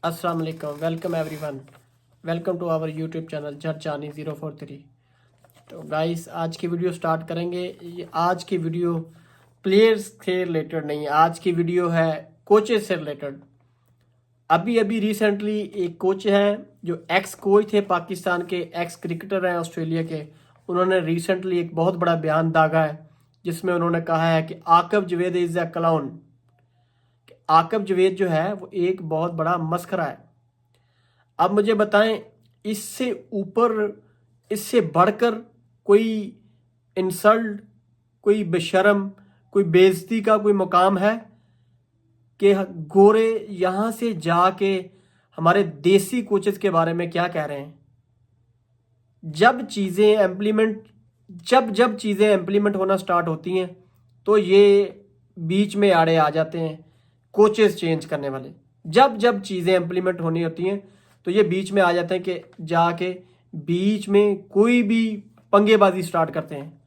अस्सलाम वालेकुम, welcome everyone, welcome to our YouTube channel Jarjani 043। तो गाइस आज की वीडियो स्टार्ट करेंगे। आज की वीडियो प्लेयर्स से रिलेटेड नहीं, आज की वीडियो है कोचेस से रिलेटेड। अभी अभी रिसेंटली एक कोच हैं जो एक्स कोच थे पाकिस्तान के, एक्स क्रिकेटर हैं ऑस्ट्रेलिया के। उन्होंने रिसेंटली एक बहुत बड़ा बयान दागा है जिसमें उन्होंने कहा है कि Aqib Javed is a clown. Aqib Javed जो है वो एक बहुत बड़ा मस्खरा है। अब मुझे बताएं, इससे ऊपर, इससे बढ़कर कोई इंसल्ट, कोई बेशर्म, कोई बेइज्जती का कोई मुकाम है कि गोरे यहाँ से जाके हमारे देसी कोचेस के बारे में क्या कह रहे हैं। जब चीज़ें इम्प्लीमेंट होना स्टार्ट होती हैं तो ये बीच में आड़े आ जाते हैं कोचेस चेंज करने वाले। जब चीज़ें इम्प्लीमेंट होनी होती हैं तो ये बीच में आ जाते हैं कि जाके बीच में कोई भी पंगेबाजी स्टार्ट करते हैं।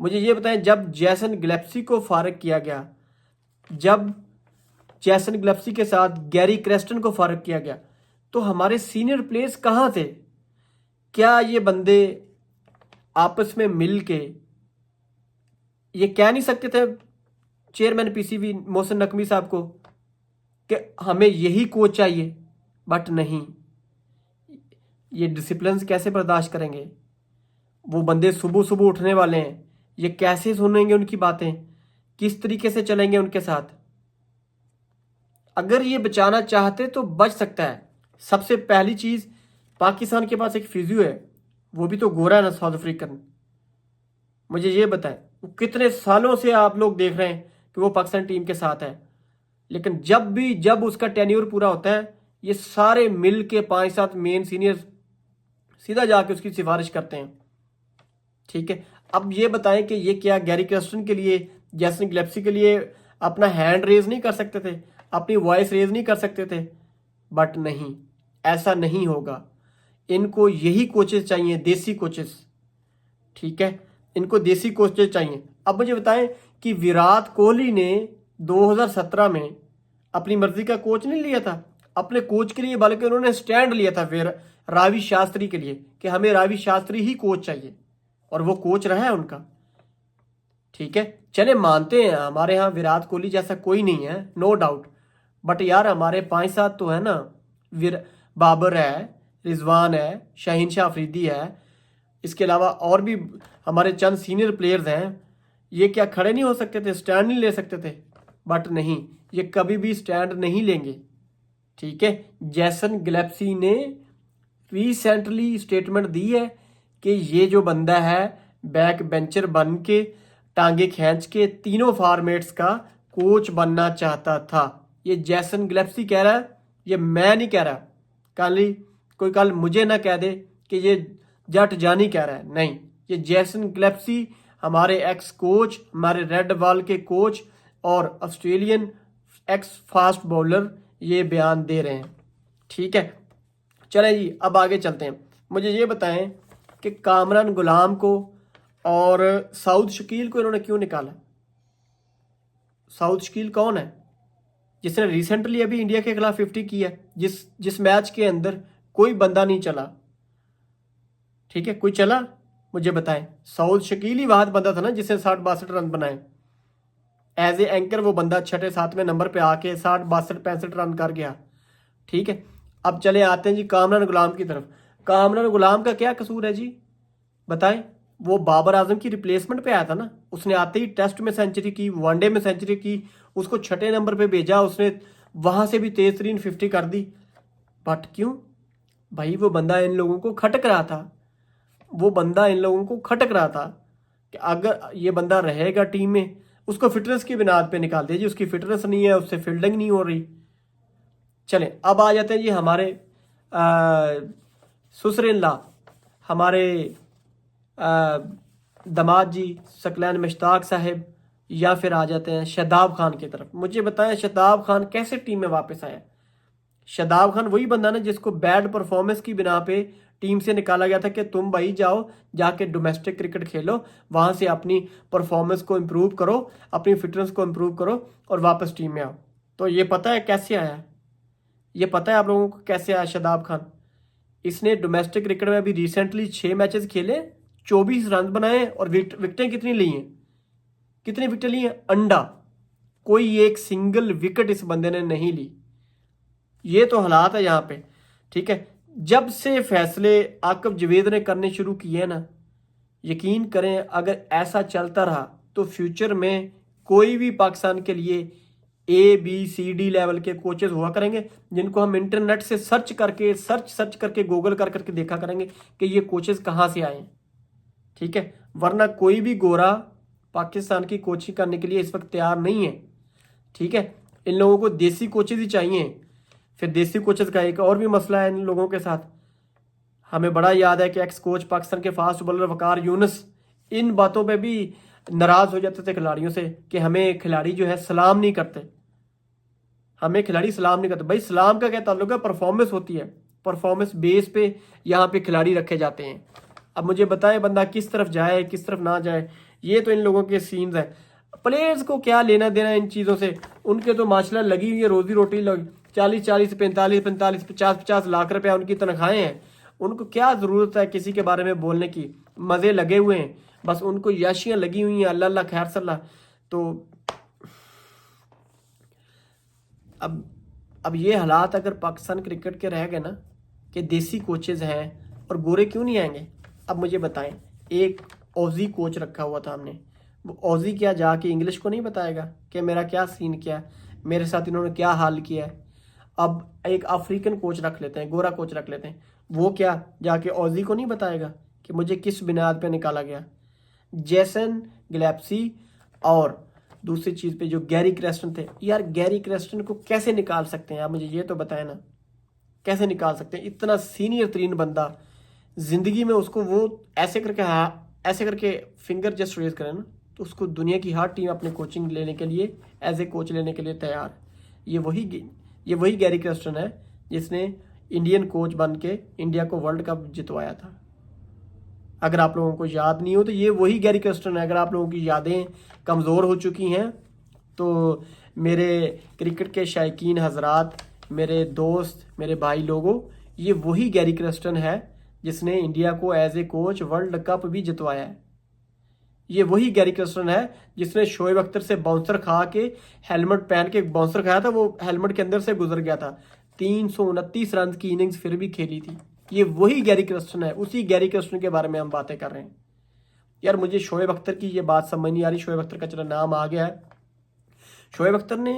मुझे ये बताएं, जब जैसन गिलेप्सी को फारिग किया गया, जब जैसन गिलेप्सी के साथ गैरी क्रेस्टन को फारिग किया गया, तो हमारे सीनियर प्लेयर्स कहाँ थे? क्या ये बंदे आपस में मिल के ये कह नहीं सकते थे चेयरमैन पीसीबी मोहसिन नकवी साहब को कि हमें यही कोच चाहिए? बट नहीं, ये डिसिप्लिन कैसे बर्दाश्त करेंगे? वो बंदे सुबह सुबह उठने वाले हैं, ये कैसे सुनेंगे उनकी बातें? किस तरीके से चलेंगे उनके साथ? अगर ये बचाना चाहते तो बच सकता है। सबसे पहली चीज़, पाकिस्तान के पास एक फिजियो है, वो भी तो गोरा है ना, साउथ अफ्रीकन। मुझे ये बताएं, कितने सालों से आप लोग देख रहे हैं कि वो पाकिस्तान टीम के साथ है, लेकिन जब उसका टेन्योर पूरा होता है ये सारे मिल के 5-7 मेन सीनियर सीधा जाके उसकी सिफारिश करते हैं। ठीक है, अब ये बताएं कि ये क्या गैरी क्रेस्टन के लिए, जैसन गिलेप्सी के लिए अपना हैंड रेज नहीं कर सकते थे, अपनी वॉइस रेज नहीं कर सकते थे? बट नहीं, ऐसा नहीं होगा। इनको यही कोचेस चाहिए, देसी कोचेस। ठीक है, इनको देसी कोचेस चाहिए। अब मुझे बताएं कि विराट कोहली ने 2017 में अपनी मर्जी का कोच नहीं लिया था अपने कोच के लिए, बल्कि उन्होंने स्टैंड लिया था फिर रावी शास्त्री के लिए कि हमें रावी शास्त्री ही कोच चाहिए, और वो कोच रहा है उनका। ठीक है, चले मानते हैं हमारे यहाँ विराट कोहली जैसा कोई नहीं है, नो डाउट, बट यार हमारे 5-7 तो है ना। बाबर है, रिजवान है, शाहीन शाह अफरीदी है, इसके अलावा और भी हमारे चंद सीनियर प्लेयर्स हैं। ये क्या खड़े नहीं हो सकते थे, स्टैंड नहीं ले सकते थे? बट नहीं, ये कभी भी स्टैंड नहीं लेंगे। ठीक है, जैसन गिलेप्सी ने रिसेंटली स्टेटमेंट दी है कि ये जो बंदा है बैक बेंचर बन के टांगे खींच के तीनों फॉर्मेट्स का कोच बनना चाहता था। ये जैसन गिलेप्सी कह रहा है, ये मैं नहीं कह रहा। कल मुझे ना कह दे कि ये जट जानी कह रहा है, नहीं, ये जैसन गिलेप्सी हमारे एक्स कोच, हमारे रेड बॉल के कोच और ऑस्ट्रेलियन एक्स फास्ट बॉलर ये बयान दे रहे हैं। ठीक है, चलें जी, अब आगे चलते हैं। मुझे ये बताएं कि कामरान गुलाम को और साउद शकील को इन्होंने क्यों निकाला? साउद शकील कौन है? जिसने रिसेंटली अभी इंडिया के खिलाफ 50 की है, जिस मैच के अंदर कोई बंदा नहीं चला। ठीक है, कोई चला? मुझे बताएं। साउद शकील ही वाहद बंदा था ना जिसने 60-62 रन बनाए। एज ए एंकर वो बंदा 6-7वें नंबर पे आके 60-62-65 रन कर गया। ठीक है, अब चले आते हैं जी कामरान गुलाम की तरफ। कामरान गुलाम का क्या कसूर है जी, बताएं? वो बाबर आजम की रिप्लेसमेंट पे आया था ना, उसने आते ही टेस्ट में सेंचुरी की, वनडे में सेंचुरी की, उसको 6ठे नंबर पे भेजा, उसने वहां से भी तेज तरीन 50 कर दी। बट क्यों भाई? वो बंदा इन लोगों को खटक रहा था, वो बंदा इन लोगों को खटक रहा था कि अगर ये बंदा रहेगा टीम में, उसको फिटनेस की बिनाद पे निकाल दिया जी। उसकी फिटनेस नहीं है, उससे फील्डिंग नहीं हो रही। चलें अब आ जाते हैं जी हमारे सुसर-इन-लॉ, हमारे दामाद जी सकलैन मुश्ताक साहब, या फिर आ जाते हैं शादाब खान की तरफ। मुझे बताएं शादाब खान कैसे टीम में वापस आया? शादाब खान वही बंदा ना जिसको बैड परफॉर्मेंस की बिना पे टीम से निकाला गया था कि तुम भाई जाओ जाके डोमेस्टिक क्रिकेट खेलो, वहां से अपनी परफॉर्मेंस को इम्प्रूव करो, अपनी फिटनेस को इम्प्रूव करो और वापस टीम में आओ। तो ये पता है कैसे आया? ये पता है आप लोगों को कैसे आया शादाब खान? इसने डोमेस्टिक क्रिकेट में अभी रिसेंटली 6 मैचेस खेले, 24 रन बनाए और विकेटें कितनी ली हैं? कितनी विकेट ली हैं? अंडा। कोई एक सिंगल विकेट इस बंदे ने नहीं ली। ये तो हालात है यहाँ पे, ठीक है। जब से फैसले आकिब जवेद ने करने शुरू किए ना, यकीन करें अगर ऐसा चलता रहा तो फ्यूचर में कोई भी पाकिस्तान के लिए ABCD लेवल के कोचेस हुआ करेंगे, जिनको हम इंटरनेट से सर्च करके गूगल कर करके देखा करेंगे कि ये कोचेस कहाँ से आए हैं, ठीक है। वरना कोई भी गोरा पाकिस्तान की कोचिंग करने के लिए इस वक्त तैयार नहीं है, ठीक है। इन लोगों को देसी कोचेज ही चाहिए। फिर देसी कोचेज का एक और भी मसला है इन लोगों के साथ। हमें बड़ा याद है कि एक्स कोच पाकिस्तान के फास्ट बॉलर वकार यूनुस इन बातों पे भी नाराज हो जाते थे खिलाड़ियों से कि हमें खिलाड़ी जो है सलाम नहीं करते, हमें खिलाड़ी सलाम नहीं करते। भाई सलाम का क्या ताल्लुक है? परफॉर्मेंस होती है, परफॉर्मेंस बेस पे यहाँ पे खिलाड़ी रखे जाते हैं। अब मुझे बताएं बंदा किस तरफ जाए किस तरफ ना जाए, ये तो इन लोगों के सीन्स हैं। प्लेयर्स को क्या लेना देना इन चीज़ों से? उनके तो माशाल्लाह लगी हुई है रोजी रोटी, लग 40-40 45-45 50-50 लाख रुपया उनकी तनख्वाहें हैं। उनको क्या ज़रूरत है किसी के बारे में बोलने की? मज़े लगे हुए हैं, बस उनको याशियाँ लगी हुई हैं। अल्लाह अल्लाह खैर सल्ला। तो अब ये हालात अगर पाकिस्तान क्रिकेट के रह गए ना कि देसी कोचेज हैं और गोरे क्यों नहीं आएंगे? अब मुझे बताएं, एक ऑजी कोच रखा हुआ था हमने, वो ऑजी क्या जाके इंग्लिश को नहीं बताएगा कि मेरा क्या सीन किया, मेरे साथ इन्होंने क्या हाल किया है? अब एक अफ्रीकन कोच रख लेते हैं, गोरा कोच रख लेते हैं, वो क्या जाके ऑजी को नहीं बताएगा कि मुझे किस बुनियाद पे निकाला गया? जेसन गिलेप्सी और दूसरी चीज़ पे जो गैरी क्रेस्टन थे, यार गैरी क्रेस्टन को कैसे निकाल सकते हैं आप? मुझे ये तो बताएं ना, कैसे निकाल सकते हैं? इतना सीनियर तरीन बंदा जिंदगी में, उसको वो ऐसे करके ऐसे करके फिंगर जस्ट रेज करें ना तो उसको दुनिया की हर टीम अपने कोचिंग लेने के लिए, एज ए कोच लेने के लिए तैयार। ये वही गैरी क्रेस्टन है जिसने इंडियन कोच बन के इंडिया को वर्ल्ड कप जितवाया था। अगर आप लोगों को याद नहीं हो तो ये वही गैरी क्रेस्टन है। अगर आप लोगों की यादें कमज़ोर हो चुकी हैं तो मेरे क्रिकेट के शायकीन हजरात, मेरे दोस्त, मेरे भाई लोगों, ये वही गैरी क्रेस्टन है जिसने इंडिया को as a coach World Cup भी जितवाया है। ये वही गैरी क्रेस्टन है जिसने शोएब अख्तर से बाउंसर खा के, हेलमेट पहन के बाउंसर खाया था, वो हेलमेट के अंदर से गुजर गया था। 329 रन की इनिंग्स फिर भी खेली थी। ये वही गैरी क्रेस्टन है, उसी गैरी क्रेस्टन के बारे में हम बातें कर रहे हैं। यार मुझे शोएब अख्तर की ये बात समझ नहीं आ रही। शोएब अख्तर का चलो नाम आ गया है। शोएब अख्तर ने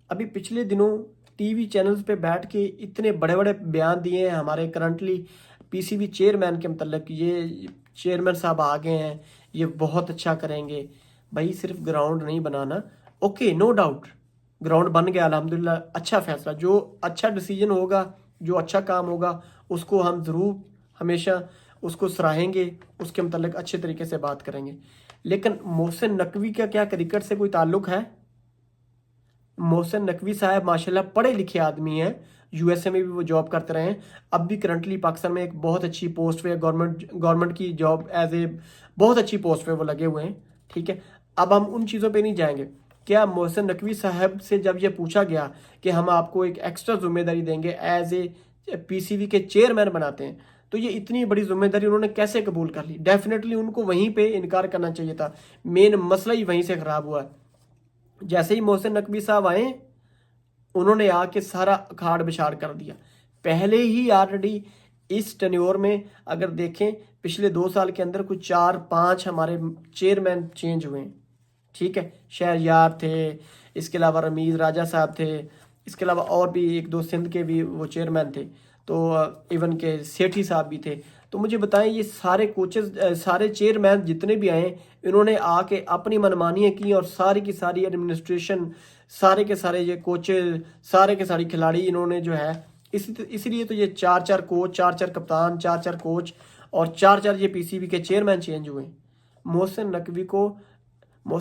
अभी पिछले दिनों टीवी चैनल्स पे बैठ के इतने बड़े बड़े बयान दिए हैं हमारे करंटली PCB चेयरमैन के मतलब कि ये चेयरमैन साहब आ गए हैं, ये बहुत अच्छा करेंगे। भाई सिर्फ ग्राउंड नहीं बनाना, ओके नो डाउट ग्राउंड बन गया अल्हम्दुलिल्लाह, अच्छा फैसला, जो अच्छा डिसीजन होगा, जो अच्छा काम होगा उसको हम ज़रूर हमेशा उसको सराहेंगे, उसके मतलब अच्छे तरीके से बात करेंगे। लेकिन मोहसिन नकवी का क्या क्रिकेट से कोई ताल्लुक है? मोहसिन नकवी साहब माशाल्लाह पढ़े लिखे आदमी हैं, USA में भी वो जॉब करते रहे हैं, अब भी करंटली पाकिस्तान में एक बहुत अच्छी पोस्ट पे गवर्नमेंट की जॉब एज ए बहुत अच्छी पोस्ट पे वो लगे हुए हैं, ठीक है। अब हम उन चीज़ों पे नहीं जाएंगे। क्या मोहसिन नकवी साहब से जब ये पूछा गया कि हम आपको एक एक्स्ट्रा जिम्मेदारी देंगे, एज ए PCB के चेयरमैन बनाते हैं, तो ये इतनी बड़ी जिम्मेदारी उन्होंने कैसे कबूल कर ली? डेफिनेटली उनको वहीं पे इनकार करना चाहिए था। मेन मसला ही वहीं से ख़राब हुआ। जैसे ही मोहसिन नकवी साहब आए, उन्होंने आके सारा अखाड़ बिछाड़ कर दिया। पहले ही ऑलरेडी इस टेन्योर में अगर देखें पिछले 2 साल के अंदर कुछ 4-5 हमारे चेयरमैन चेंज हुए हैं, ठीक है। शहरयार थे, इसके अलावा रमीज़ राजा साहब थे, इसके अलावा और भी 1-2 सिंध के भी वो चेयरमैन थे, तो इवन के सेठी साहब भी थे। तो मुझे बताएं ये सारे कोचेज, सारे चेयरमैन जितने भी आए, इन्होंने आके अपनी मनमानियाँ की और सारी की सारी एडमिनिस्ट्रेशन, सारे के सारे ये कोचेज, सारे के सारे खिलाड़ी इन्होंने जो है इसलिए तो ये 4-4 कोच, 4-4 कप्तान, 4-4 कोच और 4-4 ये PCB के चेयरमैन चेंज हुए। मोहसिन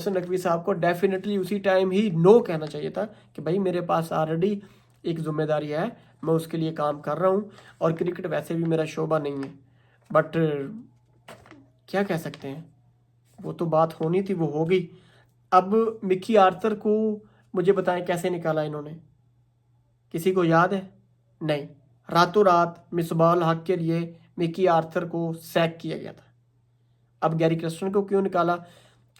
नकवी साहब को डेफिनेटली उसी टाइम ही नो कहना चाहिए था कि भाई मेरे पास ऑलरेडी एक जिम्मेदारी है, मैं उसके लिए काम कर रहा हूँ और क्रिकेट वैसे भी मेरा शोबा नहीं है। बट क्या कह सकते हैं, वो तो बात होनी थी, वो हो गई। अब मिकी आर्थर को मुझे बताएं कैसे निकाला इन्होंने? किसी को याद है? नहीं, रातों रात मिसबाह हक के लिए मिकी आर्थर को सैक किया गया था। अब गैरी क्रिस्टन को क्यों निकाला?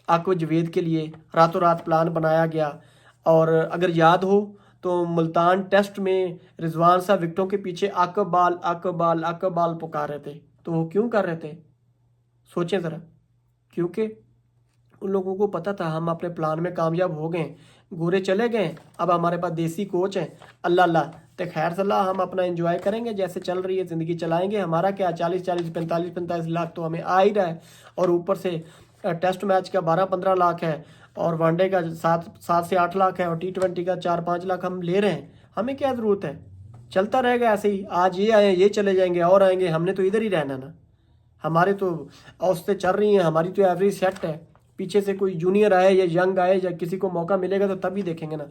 आकिब जवेद के लिए रातों रात प्लान बनाया गया। और अगर याद हो तो मुल्तान टेस्ट में रिजवान साहब विकेटों के पीछे अकबाल अकबाल अकबाल पुकार रहे थे, तो वो क्यों कर रहे थे? सोचें ज़रा। क्योंकि उन लोगों को पता था हम अपने प्लान में कामयाब हो गए, गोरे चले गए, अब हमारे पास देसी कोच हैं, अल्लाह अल्लाह तो खैर सलाह हम अपना एंजॉय करेंगे, जैसे चल रही है ज़िंदगी चलाएंगे, हमारा क्या 40-40 45-45 लाख तो हमें आ ही रहा है, और ऊपर से टेस्ट मैच का 12-15 लाख है, और वनडे का 7 से 8 लाख है, और T20 का 4-5 लाख हम ले रहे हैं। हमें क्या ज़रूरत है, चलता रहेगा ऐसे ही, आज ये आए ये चले जाएंगे और आएंगे, हमने तो इधर ही रहना ना। हमारे तो औसतें चल रही हैं, हमारी तो एवरेज सेट है, पीछे से कोई जूनियर आए या यंग आए या किसी को मौका मिलेगा तो तभी देखेंगे ना।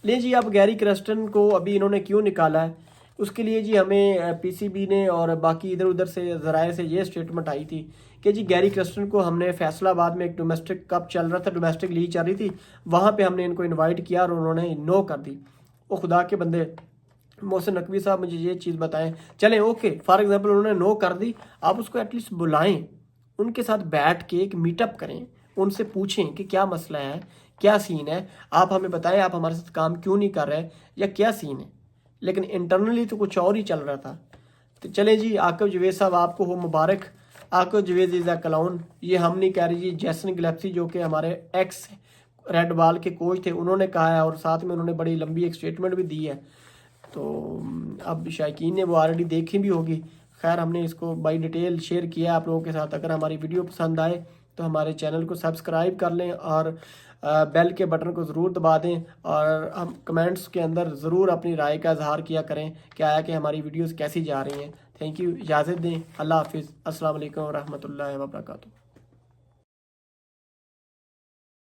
ले जी, अब गैरी क्रिस्टन को अभी इन्होंने क्यों निकाला है, उसके लिए जी हमें पीसीबी ने और बाकी इधर उधर से ज़राए से ये स्टेटमेंट आई थी कि जी गैरी क्रिस्टन को हमने फैसलाबाद में एक डोमेस्टिक कप चल रहा था, डोमेस्टिक लीग चल रही थी, वहाँ पे हमने इनको इनवाइट किया और उन्होंने नो कर दी। वो खुदा के बंदे मोहसिन नकवी साहब मुझे ये चीज़ बताएं, चलें ओके फॉर एग्जांपल उन्होंने नो कर दी, आप उसको एटलीस्ट बुलाएं, उनके साथ बैठ के एक मीटअप करें, उनसे पूछें कि क्या मसला है, क्या सीन है, आप हमें बताएं आप हमारे साथ काम क्यों नहीं कर रहे या क्या सीन है। लेकिन इंटरनली तो कुछ और ही चल रहा था। तो चले जी, आकिब जवेद साहब आपको हो मुबारक। Aqib Javed is a clown, ये हम नहीं कह रही जी, जैसन गिलेप्सी जो कि हमारे एक्स रेड बॉल के कोच थे उन्होंने कहा है, और साथ में उन्होंने बड़ी लंबी एक स्टेटमेंट भी दी है, तो अब शायकीन ने वो ऑलरेडी देखी भी होगी। खैर हमने इसको बाई डिटेल शेयर किया आप लोगों के साथ। अगर हमारी वीडियो पसंद आए तो हमारे चैनल को सब्सक्राइब कर लें और बेल के बटन को ज़रूर दबा दें, और हम कमेंट्स के अंदर ज़रूर अपनी राय का इजहार किया करें क्या है कि हमारी वीडियोस कैसी जा रही हैं। थैंक यू, इजाज़त दें, अल्लाह हाफिज़, अस्सलाम वालेकुम रहमतुल्लाहि व बरकातुहू।